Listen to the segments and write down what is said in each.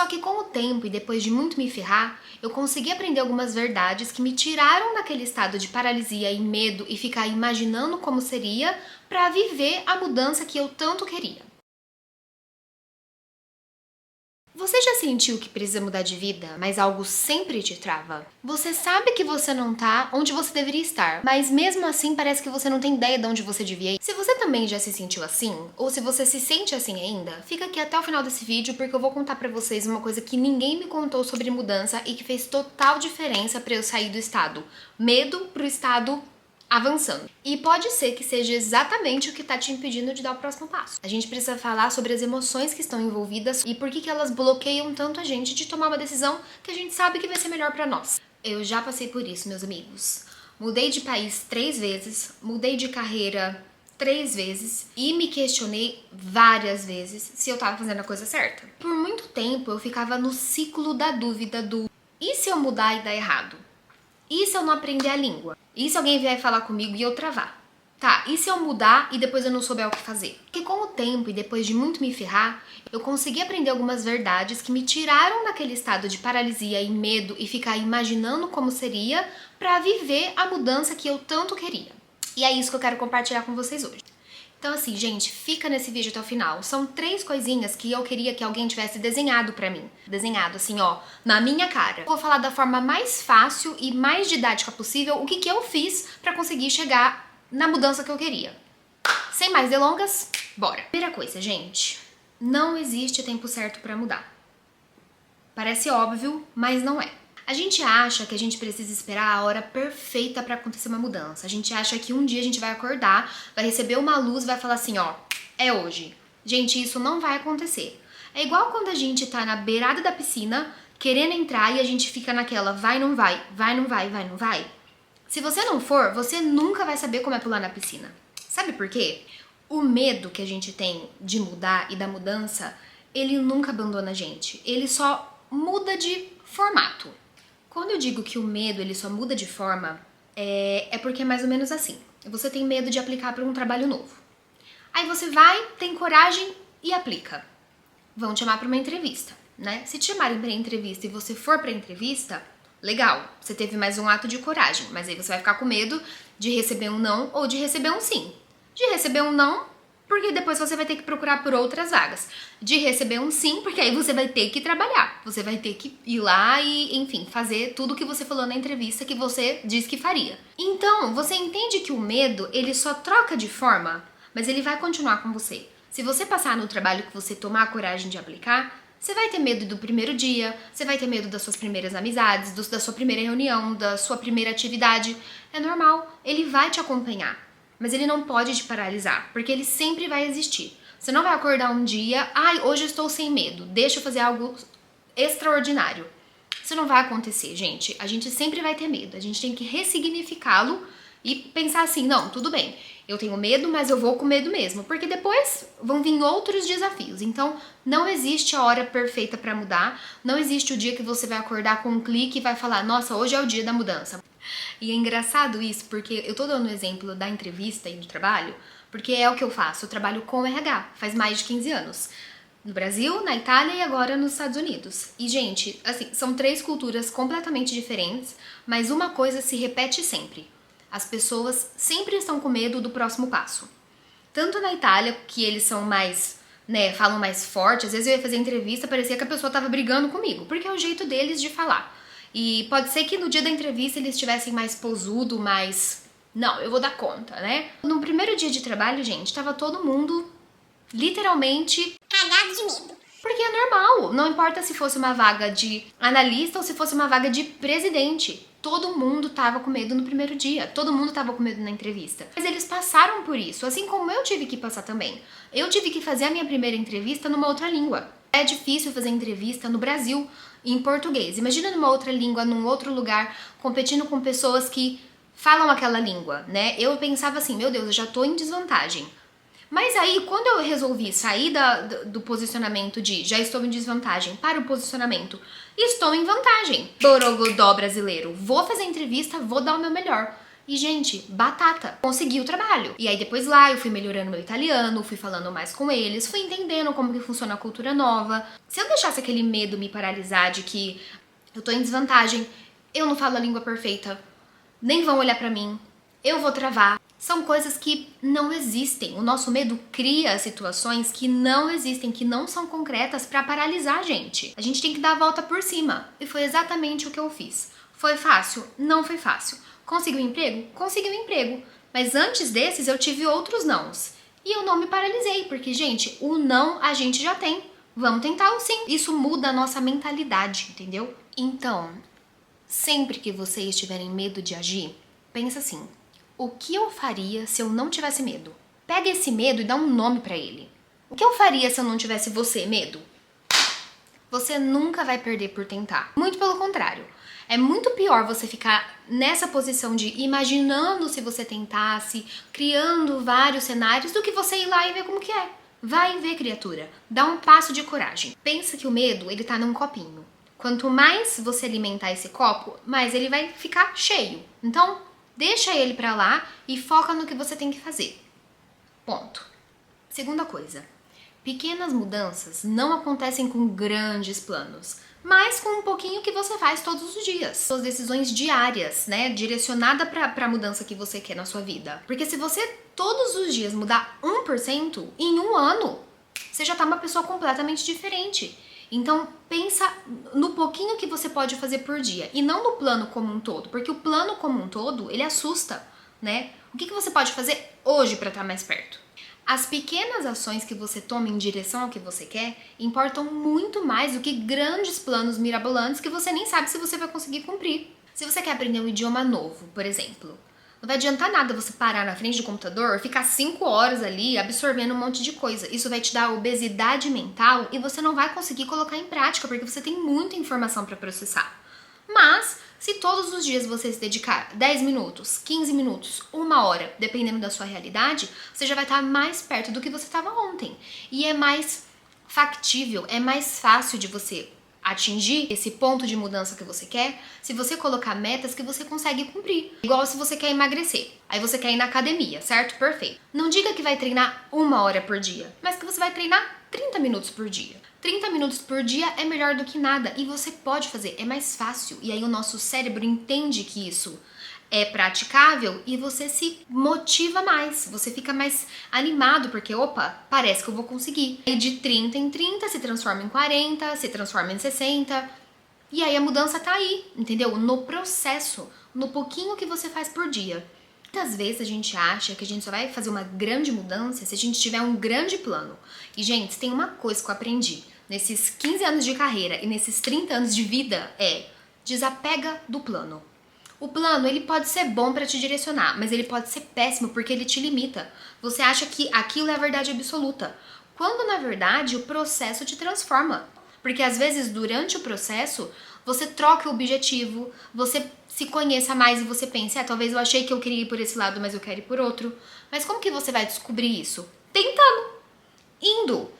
Só que com o tempo e depois de muito me ferrar, eu consegui aprender algumas verdades que me tiraram daquele estado de paralisia e medo e ficar imaginando como seria para viver a mudança que eu tanto queria. Você já sentiu que precisa mudar de vida, mas algo sempre te trava? Você sabe que você não tá onde você deveria estar, mas mesmo assim parece que você não tem ideia de onde você devia ir. Se você também já se sentiu assim, ou se você se sente assim ainda, fica aqui até o final desse vídeo porque eu vou contar pra vocês uma coisa que ninguém me contou sobre mudança e que fez total diferença pra eu sair do estado medo pro estado avançando. E pode ser que seja exatamente o que tá te impedindo de dar o próximo passo. A gente precisa falar sobre as emoções que estão envolvidas e por que elas bloqueiam tanto a gente de tomar uma decisão que a gente sabe que vai ser melhor pra nós. Eu já passei por isso, meus amigos. Mudei de país 3 vezes, mudei de carreira 3 vezes e me questionei várias vezes se eu tava fazendo a coisa certa. Por muito tempo eu ficava no ciclo da dúvida do e se eu mudar e dar errado? E se eu não aprender a língua? E se alguém vier falar comigo e eu travar? Tá, e se eu mudar e depois eu não souber o que fazer? Porque com o tempo e depois de muito me ferrar, eu consegui aprender algumas verdades que me tiraram daquele estado de paralisia e medo e ficar imaginando como seria pra viver a mudança que eu tanto queria. E é isso que eu quero compartilhar com vocês hoje. Então assim, gente, fica nesse vídeo até o final. São 3 coisinhas que eu queria que alguém tivesse desenhado pra mim. Desenhado assim, ó, na minha cara. Vou falar da forma mais fácil e mais didática possível o que eu fiz pra conseguir chegar na mudança que eu queria. Sem mais delongas, bora! Primeira coisa, gente, não existe tempo certo pra mudar. Parece óbvio, mas não é. A gente acha que a gente precisa esperar a hora perfeita pra acontecer uma mudança. A gente acha que um dia a gente vai acordar, vai receber uma luz e vai falar assim, ó, é hoje. Gente, isso não vai acontecer. É igual quando a gente tá na beirada da piscina, querendo entrar e a gente fica naquela vai, não vai, vai, não vai, vai, não vai. Se você não for, você nunca vai saber como é pular na piscina. Sabe por quê? O medo que a gente tem de mudar e da mudança, ele nunca abandona a gente. Ele só muda de formato. Quando eu digo que o medo ele só muda de forma, é porque é mais ou menos assim. Você tem medo de aplicar para um trabalho novo. Aí você vai, tem coragem e aplica. Vão te chamar para uma entrevista, né? Se te chamarem para entrevista e você for para entrevista, legal, você teve mais um ato de coragem, mas aí você vai ficar com medo de receber um não ou de receber um sim. De receber um não, porque depois você vai ter que procurar por outras vagas. De receber um sim, porque aí você vai ter que trabalhar. Você vai ter que ir lá e, enfim, fazer tudo o que você falou na entrevista que você disse que faria. Então, você entende que o medo, ele só troca de forma, mas ele vai continuar com você. Se você passar no trabalho que você tomar a coragem de aplicar, você vai ter medo do primeiro dia, você vai ter medo das suas primeiras amizades, da sua primeira reunião, da sua primeira atividade. É normal, ele vai te acompanhar. Mas ele não pode te paralisar, porque ele sempre vai existir. Você não vai acordar um dia, ai, hoje eu estou sem medo, deixa eu fazer algo extraordinário. Isso não vai acontecer, gente. A gente sempre vai ter medo, a gente tem que ressignificá-lo e pensar assim, não, tudo bem, eu tenho medo, mas eu vou com medo mesmo, porque depois vão vir outros desafios. Então, não existe a hora perfeita para mudar, não existe o dia que você vai acordar com um clique e vai falar, nossa, hoje é o dia da mudança. E é engraçado isso, porque eu tô dando o exemplo da entrevista e do trabalho, porque é o que eu faço, eu trabalho com RH, faz mais de 15 anos. No Brasil, na Itália e agora nos Estados Unidos. E, gente, assim, são 3 culturas completamente diferentes, mas uma coisa se repete sempre. As pessoas sempre estão com medo do próximo passo. Tanto na Itália, que eles são mais, né, falam mais forte, às vezes eu ia fazer entrevista, parecia que a pessoa tava brigando comigo, porque é o jeito deles de falar. E pode ser que no dia da entrevista eles estivessem mais posudo, mais... Não, eu vou dar conta, né? No primeiro dia de trabalho, gente, tava todo mundo literalmente cagado de medo. Porque é normal, não importa se fosse uma vaga de analista ou se fosse uma vaga de presidente. Todo mundo tava com medo no primeiro dia, todo mundo tava com medo na entrevista. Mas eles passaram por isso, assim como eu tive que passar também. Eu tive que fazer a minha primeira entrevista numa outra língua. É difícil fazer entrevista no Brasil em português. Imagina numa outra língua, num outro lugar, competindo com pessoas que falam aquela língua, né? Eu pensava assim, meu Deus, eu já tô em desvantagem. Mas aí, quando eu resolvi sair do posicionamento de já estou em desvantagem para o posicionamento estou em vantagem, borogodó brasileiro, vou fazer entrevista, vou dar o meu melhor. E, gente, batata. Consegui o trabalho. E aí, depois lá, eu fui melhorando meu italiano, fui falando mais com eles, fui entendendo como que funciona a cultura nova. Se eu deixasse aquele medo me paralisar de que eu tô em desvantagem, eu não falo a língua perfeita, nem vão olhar pra mim, eu vou travar. São coisas que não existem. O nosso medo cria situações que não existem, que não são concretas pra paralisar a gente. A gente tem que dar a volta por cima. E foi exatamente o que eu fiz. Foi fácil? Não foi fácil. Consegui um emprego? Consegui um emprego. Mas antes desses eu tive outros nãos. E eu não me paralisei, porque, gente, o não a gente já tem. Vamos tentar o sim. Isso muda a nossa mentalidade, entendeu? Então, sempre que vocês tiverem medo de agir, pensa assim: o que eu faria se eu não tivesse medo? Pega esse medo e dá um nome pra ele. O que eu faria se eu não tivesse você, medo? Você nunca vai perder por tentar. Muito pelo contrário. É muito pior você ficar nessa posição de imaginando se você tentasse, criando vários cenários, do que você ir lá e ver como que é. Vai ver, criatura. Dá um passo de coragem. Pensa que o medo, ele tá num copinho. Quanto mais você alimentar esse copo, mais ele vai ficar cheio. Então, deixa ele pra lá e foca no que você tem que fazer. Ponto. Segunda coisa. Pequenas mudanças não acontecem com grandes planos, mas com um pouquinho que você faz todos os dias. Suas decisões diárias, né? Direcionada pra mudança que você quer na sua vida. Porque se você todos os dias mudar 1%, em um ano, você já tá uma pessoa completamente diferente. Então, pensa no pouquinho que você pode fazer por dia e não no plano como um todo, porque o plano como um todo, ele assusta, né? O que você pode fazer hoje para estar mais perto? As pequenas ações que você toma em direção ao que você quer importam muito mais do que grandes planos mirabolantes que você nem sabe se você vai conseguir cumprir. Se você quer aprender um idioma novo, por exemplo, não vai adiantar nada você parar na frente do computador e ficar 5 horas ali absorvendo um monte de coisa. Isso vai te dar obesidade mental e você não vai conseguir colocar em prática porque você tem muita informação para processar. Mas, se todos os dias você se dedicar 10 minutos, 15 minutos, 1 hora, dependendo da sua realidade, você já vai estar mais perto do que você estava ontem. E é mais factível, é mais fácil de você atingir esse ponto de mudança que você quer se você colocar metas que você consegue cumprir. Igual se você quer emagrecer. Aí você quer ir na academia, certo? Perfeito. Não diga que vai treinar 1 hora por dia, mas que você vai treinar 30 minutos por dia. 30 minutos por dia é melhor do que nada e você pode fazer, é mais fácil. E aí o nosso cérebro entende que isso é praticável e você se motiva mais, você fica mais animado porque, opa, parece que eu vou conseguir. E de 30 em 30 se transforma em 40, se transforma em 60 e aí a mudança tá aí, entendeu? No processo, no pouquinho que você faz por dia. Muitas vezes a gente acha que a gente só vai fazer uma grande mudança se a gente tiver um grande plano. E, gente, tem uma coisa que eu aprendi nesses 15 anos de carreira e nesses 30 anos de vida é: desapega do plano. O plano, ele pode ser bom pra te direcionar, mas ele pode ser péssimo porque ele te limita. Você acha que aquilo é a verdade absoluta, quando na verdade o processo te transforma. Porque às vezes durante o processo você troca o objetivo, você se conheça mais e você pensa, talvez eu achei que eu queria ir por esse lado, mas eu quero ir por outro. Mas como que você vai descobrir isso? Tentando, indo,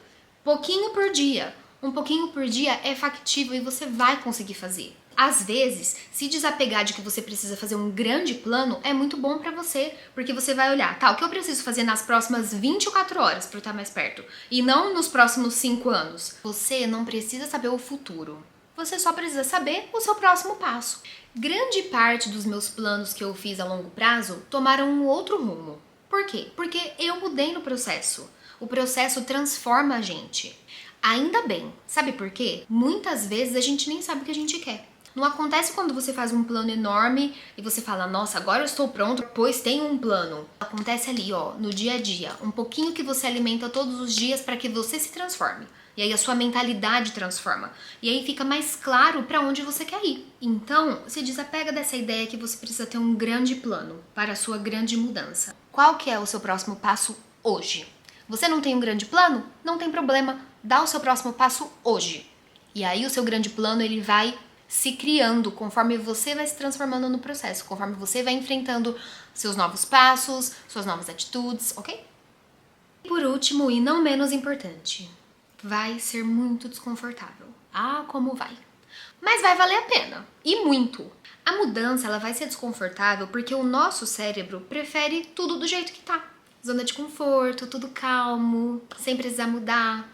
pouquinho por dia. Um pouquinho por dia é factível e você vai conseguir fazer. Às vezes, se desapegar de que você precisa fazer um grande plano é muito bom pra você, porque você vai olhar, tá, o que eu preciso fazer nas próximas 24 horas pra eu estar mais perto, e não nos próximos 5 anos. Você não precisa saber o futuro, você só precisa saber o seu próximo passo. Grande parte dos meus planos que eu fiz a longo prazo tomaram um outro rumo. Por quê? Porque eu mudei no processo. O processo transforma a gente. Ainda bem. Sabe por quê? Muitas vezes a gente nem sabe o que a gente quer. Não acontece quando você faz um plano enorme e você fala, nossa, agora eu estou pronto, pois tenho um plano. Acontece ali, ó, no dia a dia. Um pouquinho que você alimenta todos os dias para que você se transforme. E aí a sua mentalidade transforma. E aí fica mais claro para onde você quer ir. Então, se desapega dessa ideia que você precisa ter um grande plano para a sua grande mudança. Qual que é o seu próximo passo hoje? Você não tem um grande plano? Não tem problema. Dá o seu próximo passo hoje. E aí o seu grande plano, ele vai se criando conforme você vai se transformando no processo, conforme você vai enfrentando seus novos passos, suas novas atitudes, ok? E por último, e não menos importante, vai ser muito desconfortável. Ah, como vai! Mas vai valer a pena, e muito. A mudança, ela vai ser desconfortável porque o nosso cérebro prefere tudo do jeito que tá. Zona de conforto, tudo calmo, sem precisar mudar.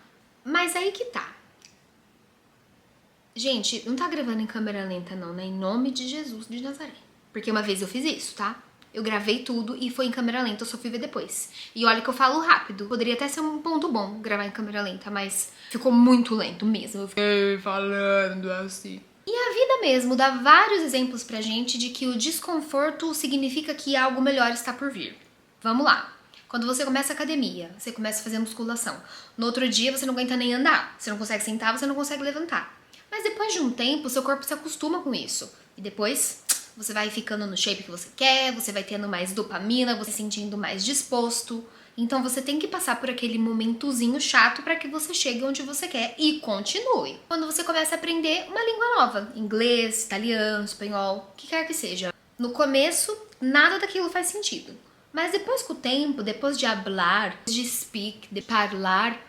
Mas aí que tá. Gente, não tá gravando em câmera lenta não, né? Em nome de Jesus de Nazaré. Porque uma vez eu fiz isso, tá? Eu gravei tudo e foi em câmera lenta, eu só fui ver depois. E olha que eu falo rápido. Poderia até ser um ponto bom gravar em câmera lenta, mas ficou muito lento mesmo. Eu fiquei falando assim. E a vida mesmo dá vários exemplos pra gente de que o desconforto significa que algo melhor está por vir. Vamos lá. Quando você começa a academia, você começa a fazer musculação. No outro dia você não aguenta nem andar. Você não consegue sentar, você não consegue levantar. Mas depois de um tempo, seu corpo se acostuma com isso. E depois você vai ficando no shape que você quer, você vai tendo mais dopamina, você se sentindo mais disposto. Então você tem que passar por aquele momentozinho chato para que você chegue onde você quer e continue. Quando você começa a aprender uma língua nova, inglês, italiano, espanhol, o que quer que seja. No começo, nada daquilo faz sentido. Mas depois com o tempo, depois de hablar, de speak, de parlar,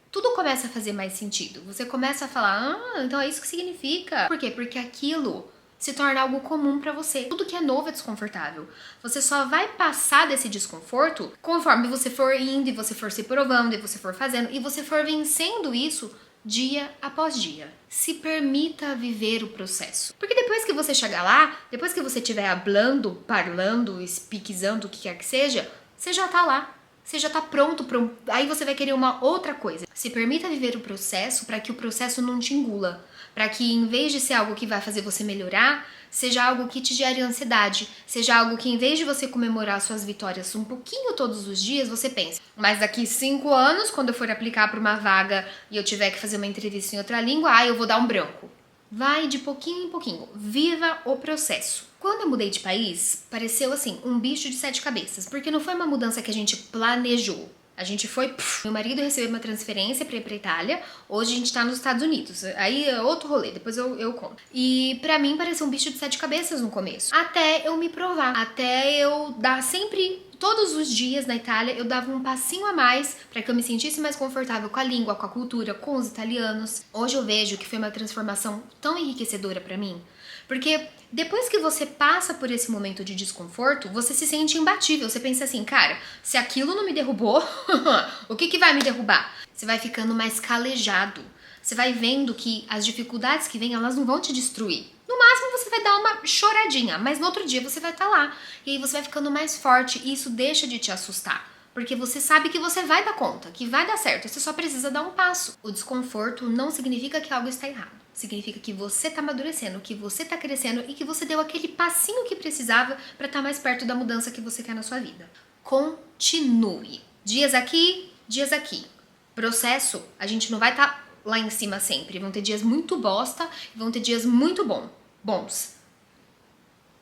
tudo começa a fazer mais sentido. Você começa a falar, então é isso que significa. Por quê? Porque aquilo se torna algo comum pra você. Tudo que é novo é desconfortável. Você só vai passar desse desconforto conforme você for indo e você for se provando e você for fazendo e você for vencendo isso dia após dia. Se permita viver o processo. Porque depois que você chegar lá, depois que você estiver hablando, parlando, speakizando, o que quer que seja, você já tá lá. Você já tá pronto para aí você vai querer uma outra coisa. Se permita viver o processo para que o processo não te engula, para que em vez de ser algo que vai fazer você melhorar, seja algo que te gere ansiedade, seja algo que em vez de você comemorar suas vitórias um pouquinho todos os dias, você pensa, mas daqui 5 anos, quando eu for aplicar para uma vaga e eu tiver que fazer uma entrevista em outra língua, eu vou dar um branco. Vai de pouquinho em pouquinho, viva o processo. Quando eu mudei de país, pareceu assim, um bicho de 7 cabeças, porque não foi uma mudança que a gente planejou. A gente foi, meu marido recebeu uma transferência pra ir pra Itália, hoje a gente tá nos Estados Unidos, aí é outro rolê, depois eu conto. E pra mim pareceu um bicho de 7 cabeças no começo, até eu me provar, até eu dar sempre, todos os dias na Itália, eu dava um passinho a mais pra que eu me sentisse mais confortável com a língua, com a cultura, com os italianos. Hoje eu vejo que foi uma transformação tão enriquecedora pra mim, porque depois que você passa por esse momento de desconforto, você se sente imbatível. Você pensa assim, cara, se aquilo não me derrubou, o que vai me derrubar? Você vai ficando mais calejado. Você vai vendo que as dificuldades que vêm, elas não vão te destruir. No máximo você vai dar uma choradinha, mas no outro dia você vai estar lá. E aí você vai ficando mais forte e isso deixa de te assustar. Porque você sabe que você vai dar conta, que vai dar certo, você só precisa dar um passo. O desconforto não significa que algo está errado. Significa que você tá amadurecendo, que você tá crescendo e que você deu aquele passinho que precisava para estar mais perto da mudança que você quer na sua vida. Continue. Dias aqui, dias aqui. Processo, a gente não vai estar lá em cima sempre. Vão ter dias muito bosta e vão ter dias muito bons.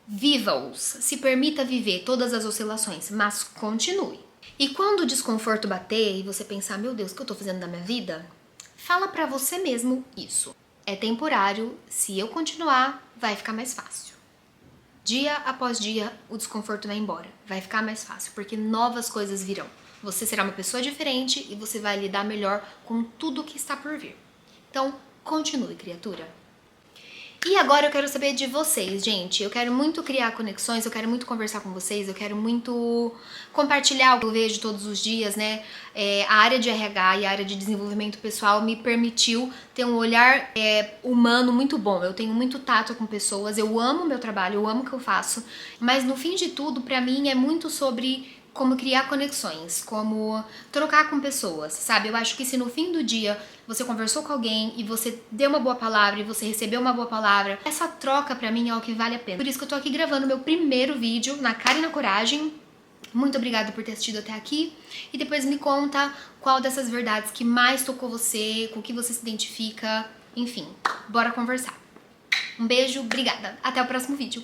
Viva-os. Se permita viver todas as oscilações, mas continue. E quando o desconforto bater e você pensar, meu Deus, o que eu tô fazendo da minha vida? Fala pra você mesmo isso. É temporário, se eu continuar, vai ficar mais fácil. Dia após dia, o desconforto vai embora. Vai ficar mais fácil, porque novas coisas virão. Você será uma pessoa diferente e você vai lidar melhor com tudo que está por vir. Então, continue, criatura. E agora eu quero saber de vocês, gente. Eu quero muito criar conexões, eu quero muito conversar com vocês, eu quero muito compartilhar o que eu vejo todos os dias, né? A área de RH e a área de desenvolvimento pessoal me permitiu ter um olhar humano muito bom. Eu tenho muito tato com pessoas, eu amo o meu trabalho, eu amo o que eu faço, mas no fim de tudo, pra mim, é muito sobre como criar conexões, como trocar com pessoas, sabe? Eu acho que se no fim do dia você conversou com alguém e você deu uma boa palavra e você recebeu uma boa palavra, essa troca pra mim é o que vale a pena. Por isso que eu tô aqui gravando meu primeiro vídeo na cara e na coragem. Muito obrigada por ter assistido até aqui e depois me conta qual dessas verdades que mais tocou você, com o que você se identifica, enfim, bora conversar. Um beijo, obrigada, até o próximo vídeo.